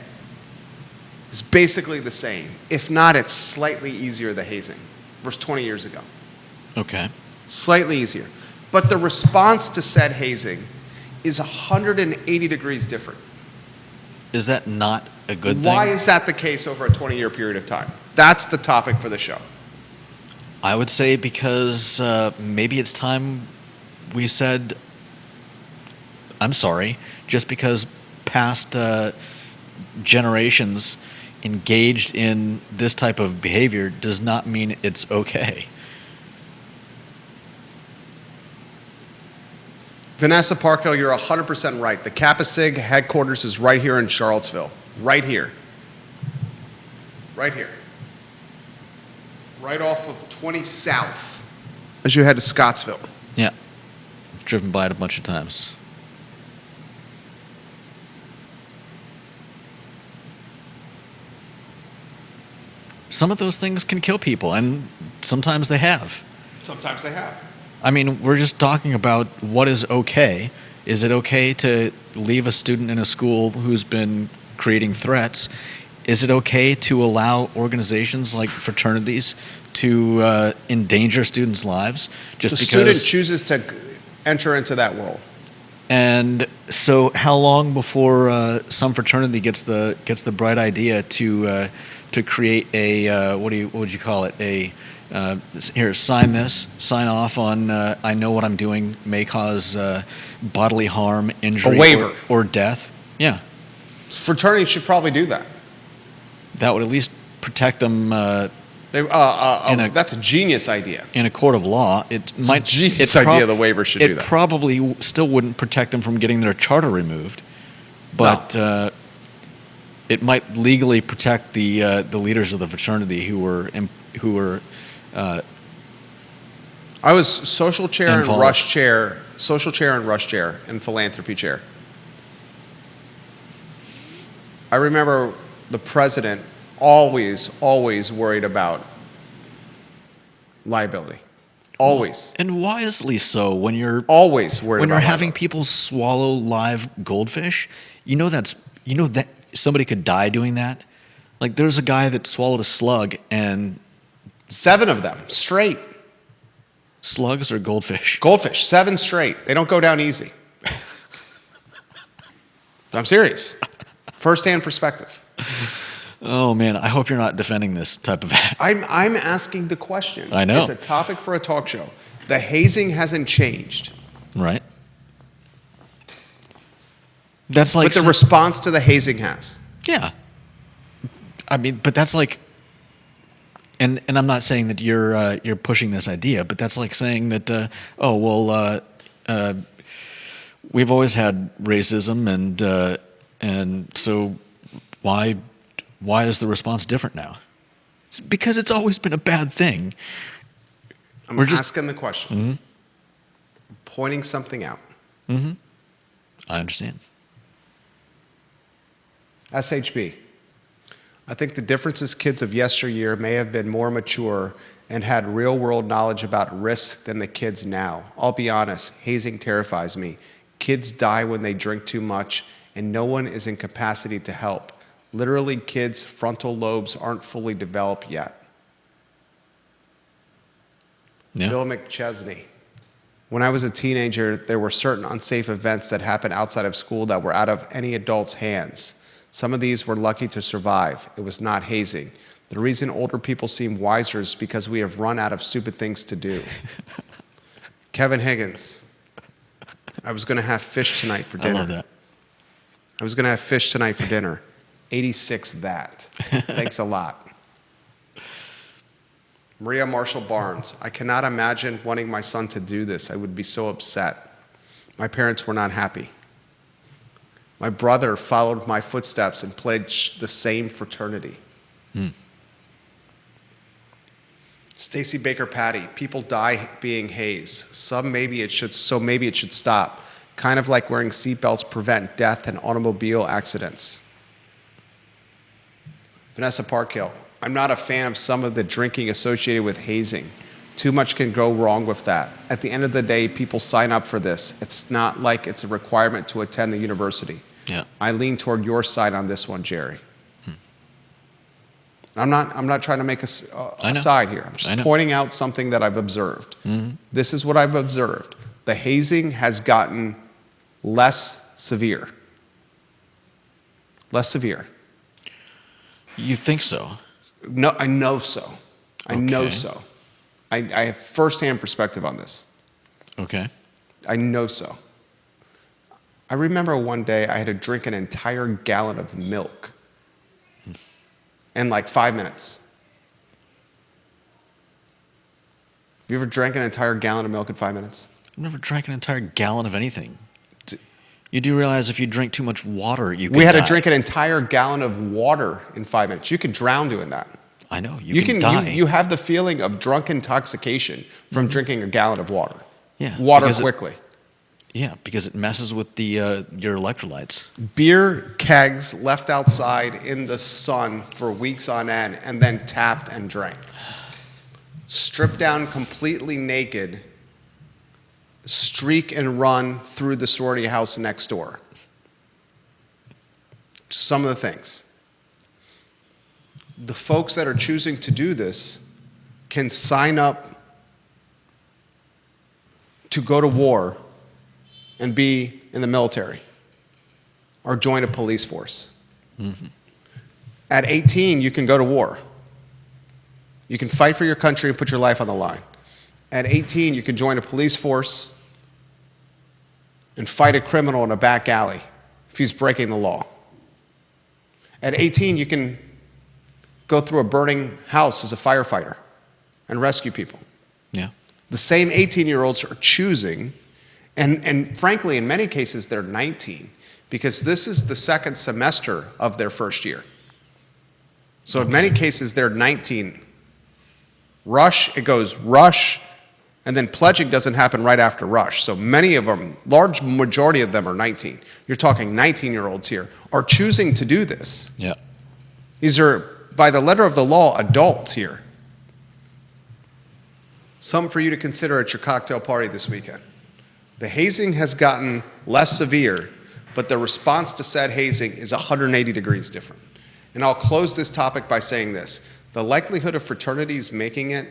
is basically the same. If not, it's slightly easier, the hazing, versus 20 years ago. Okay. Slightly easier. But the response to said hazing is 180 degrees different. Is that not a good thing? Why is that the case over a 20-year period of time? That's the topic for the show. I would say because maybe it's time we said, I'm sorry, just because past generations engaged in this type of behavior does not mean it's okay. Vanessa Parkhill, you're 100% right. The Kappa Sig headquarters is right here in Charlottesville. Right here. Right here. Right off of 20 South as you head to Scottsville. Yeah. Driven by it a bunch of times. Some of those things can kill people, and sometimes they have. Sometimes they have. I mean, we're just talking about what is okay. Is it okay to leave a student in a school who's been creating threats? Is it okay to allow organizations like fraternities to endanger students' lives just the because? Student chooses to enter into that world. And so, how long before some fraternity gets the bright idea to create a what would you call it? Here, sign this, sign off on. I know what I'm doing may cause bodily harm, injury, a waiver or death. Yeah, fraternities should probably do that. That would at least protect them. That's a genius idea. In a court of law, It's a genius idea. The waiver should do that. It probably still wouldn't protect them from getting their charter removed, but it might legally protect the leaders of the fraternity who were. I was social chair involved. and rush chair, social chair and rush chair, and philanthropy chair. I remember the president always worried about liability. Always. And wisely so. When you're always worried when about you're having liability. people swallow live goldfish, you know that somebody could die doing that. Like there's a guy that swallowed a slug and 7 of them straight. Slugs or goldfish? Goldfish, 7 straight. They don't go down easy. I'm serious. First-hand perspective. Oh man, I hope you're not defending this type of act. I'm asking the question. I know. It's a topic for a talk show. The hazing hasn't changed. Right. That's like But the response to the hazing has. Yeah. I mean, but that's like, and I'm not saying that you're pushing this idea, but that's like saying that we've always had racism, and so why is the response different now? It's because it's always been a bad thing. I'm asking the question. Mm-hmm. Pointing something out. Mm-hmm. I understand. SHB. I think the difference is kids of yesteryear may have been more mature and had real-world knowledge about risk than the kids now. I'll be honest, hazing terrifies me. Kids die when they drink too much, and no one is in capacity to help. Literally, kids' frontal lobes aren't fully developed yet. Yeah. Bill McChesney. When I was a teenager, there were certain unsafe events that happened outside of school that were out of any adult's hands. Some of these were lucky to survive. It was not hazing. The reason older people seem wiser is because we have run out of stupid things to do. Kevin Higgins. I was going to have fish tonight for dinner. I love that. I was going to have fish tonight for dinner. 86 that. Thanks a lot. Maria Marshall Barnes. I cannot imagine wanting my son to do this. I would be so upset. My parents were not happy. My brother followed my footsteps and pledged the same fraternity. Stacy Baker Patty. People die being hazed. Maybe it should stop. Kind of like wearing seatbelts prevent death and automobile accidents. Vanessa Parkhill. I'm not a fan of some of the drinking associated with hazing. Too much can go wrong with that. At the end of the day, people sign up for this. It's not like it's a requirement to attend the university. Yeah. I lean toward your side on this one, Jerry. I'm not trying to make a side here. I'm just pointing out something that I've observed. This is what I've observed. The hazing has gotten less severe. Less severe. You think so? No, I know so. I know Okay. so. I have firsthand perspective on this. Okay. I know so. I remember one day I had to drink an entire gallon of milk in like 5 minutes. Have you ever drank an entire gallon of milk in 5 minutes? I've never drank an entire gallon of anything. You do realize if you drink too much water, you can We had die. to drink an entire gallon of water in 5 minutes. You can drown doing that. I know. You can die. You have the feeling of drunk intoxication from drinking a gallon of water. Yeah, Water because quickly. Yeah, because it messes with the your electrolytes. Beer kegs left outside in the sun for weeks on end and then tapped and drank. Stripped down completely naked, streak and run through the sorority house next door. Some of the things. The folks that are choosing to do this can sign up to go to war and be in the military or join a police force. At 18, you can go to war. You can fight for your country and put your life on the line. At 18, you can join a police force and fight a criminal in a back alley if he's breaking the law. At 18, you can go through a burning house as a firefighter and rescue people. Yeah. The same 18-year-olds are choosing, and frankly, in many cases, they're 19, because this is the second semester of their first year. So in many cases, they're 19. It goes rush, and then pledging doesn't happen right after rush. So many of them, large majority of them are 19. You're talking 19-year-olds here, are choosing to do this. Yeah. These are, by the letter of the law, adults here. Some for you to consider at your cocktail party this weekend. The hazing has gotten less severe, but the response to said hazing is 180 degrees different. And I'll close this topic by saying this. The likelihood of fraternities making it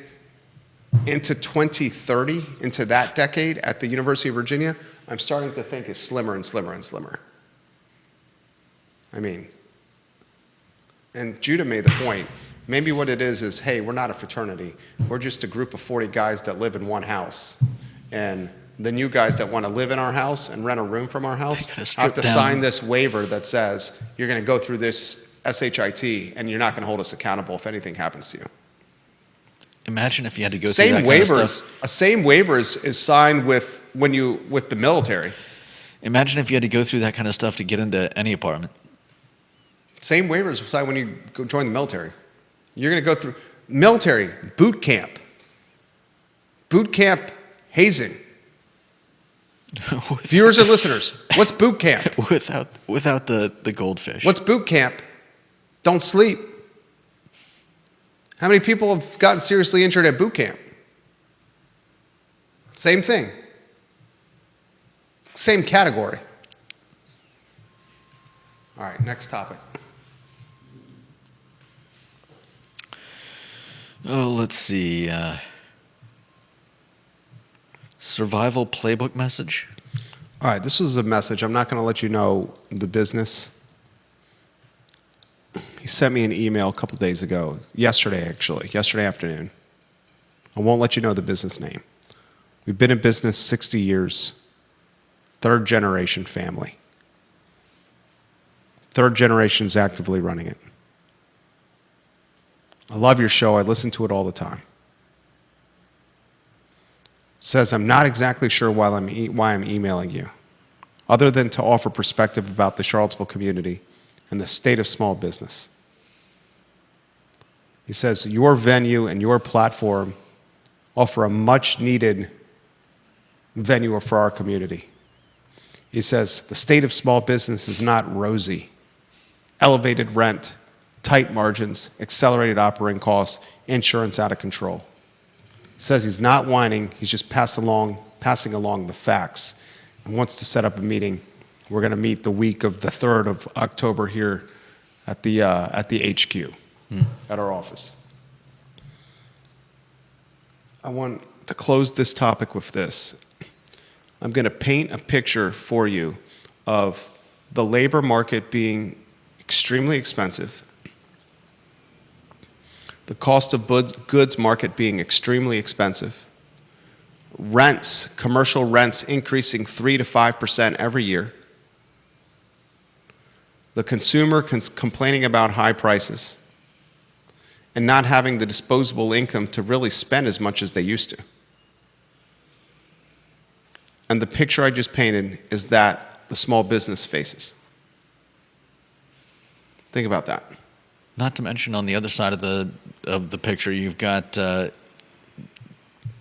into 2030, into that decade at the University of Virginia, I'm starting to think is slimmer and slimmer and slimmer. I mean, and Judah made the point, maybe what it is, hey, we're not a fraternity. We're just a group of 40 guys that live in one house. And the new guys that want to live in our house and rent a room from our house have to sign this waiver that says you're going to go through this SHIT and you're not going to hold us accountable if anything happens to you. Imagine if you had to go through that kind of stuff. Same waivers is signed with the military. Imagine if you had to go through that kind of stuff to get into any apartment. Same waivers are signed when you go join the military. You're going to go through military boot camp hazing. Viewers and listeners, what's boot camp? Without the goldfish. What's boot camp? Don't sleep. How many people have gotten seriously injured at boot camp? Same thing. Same category. All right, next topic. Oh, let's see. Survival playbook message. All right, this was a message. I'm not going to let you know the business. He sent me an email a couple days ago, yesterday afternoon. I won't let you know the business name. We've been in business 60 years, third generation family. Third generation's actively running it. I love your show. I listen to it all the time. Says, I'm not exactly sure why I'm emailing you, other than to offer perspective about the Charlottesville community and the state of small business. He says, your venue and your platform offer a much-needed venue for our community. He says, the state of small business is not rosy. Elevated rent, tight margins, accelerated operating costs, insurance out of control. Says he's not whining, he's just passing along the facts, and wants to set up a meeting. We're going to meet the week of the 3rd of October here at the HQ, at our office. I want to close this topic with this. I'm going to paint a picture for you of the labor market being extremely expensive, the cost of goods market being extremely expensive, rents, commercial rents increasing 3 to 5% every year, the consumer complaining about high prices, and not having the disposable income to really spend as much as they used to. And the picture I just painted is that the small business faces. Think about that. Not to mention, on the other side of the picture, you've got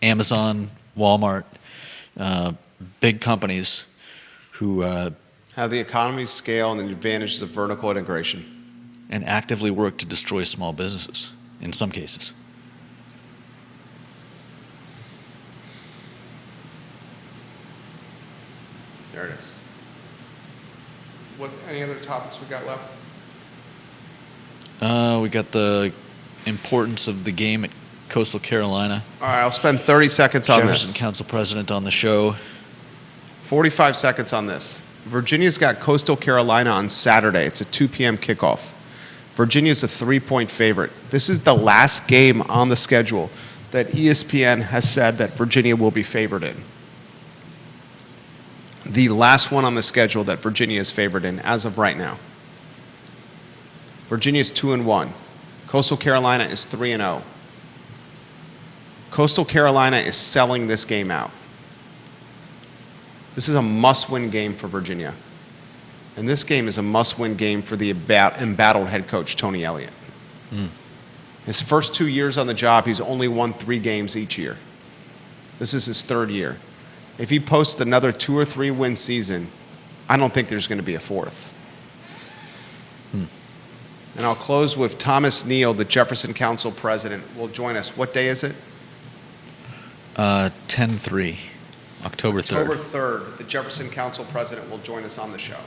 Amazon, Walmart, big companies who have the economies scale and the advantages of vertical integration, and actively work to destroy small businesses in some cases. There it is. What? Any other topics we got left? We got the importance of the game at Coastal Carolina. All right, I'll spend 30 seconds on Jefferson this. Council President on the show. 45 seconds on this. Virginia's got Coastal Carolina on Saturday. It's a 2 p.m. kickoff. Virginia's a 3-point favorite. This is the last game on the schedule that ESPN has said that Virginia will be favored in. The last one on the schedule that Virginia is favored in as of right now. Virginia's 2-1. Coastal Carolina is 3-0. Coastal Carolina is selling this game out. This is a must-win game for Virginia. And this game is a must-win game for the embattled head coach, Tony Elliott. His first 2 years on the job, he's only won 3 games each year. This is his 3rd year. If he posts another 2 or 3 win season, I don't think there's going to be a 4th. And I'll close with Thomas Neal, the Jefferson Council president, will join us. What day is it? 10/3, October 3rd. October 3rd, the Jefferson Council president will join us on the show.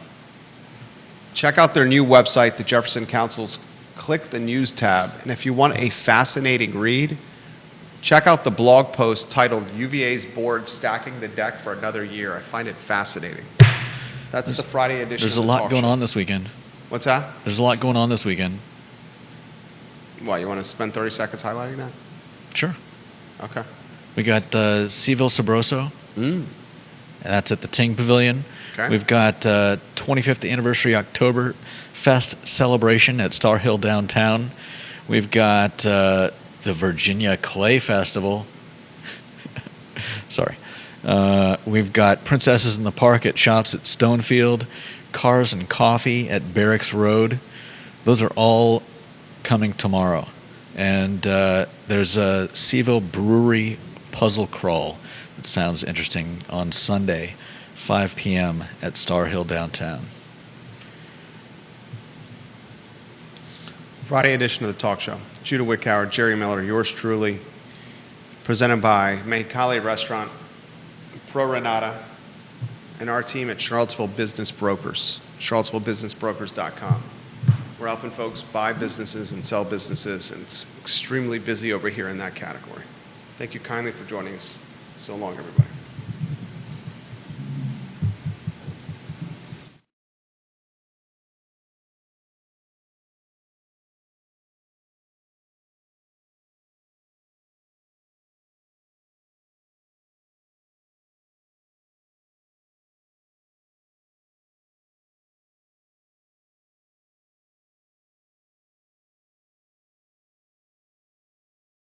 Check out their new website, the Jefferson Council's. Click the news tab. And if you want a fascinating read, check out the blog post titled UVA's Board Stacking the Deck for Another Year. I find it fascinating. That's the Friday edition. There's of a the lot talk going show. on this weekend. What's that? There's a lot going on this weekend. Why, you want to spend 30 seconds highlighting that? Sure. Okay. We got CVille Sabroso. And that's at the Ting Pavilion. Okay. We've got 25th anniversary October Fest celebration at Star Hill downtown. We've got the Virginia Clay Festival. Sorry. We've got Princesses in the Park at Shops at Stonefield. Cars and Coffee at Barracks Road. Those are all coming tomorrow. And there's a CVille Brewery puzzle crawl that sounds interesting on Sunday, 5 p.m. at Star Hill downtown. Friday edition of the talk show. Judah Wickower, Jerry Miller, yours truly, presented by Mexicali Restaurant, Pro Renata, and our team at Charlottesville Business Brokers, charlottesvillebusinessbrokers.com. We're helping folks buy businesses and sell businesses, and it's extremely busy over here in that category. Thank you kindly for joining us. So long, everybody.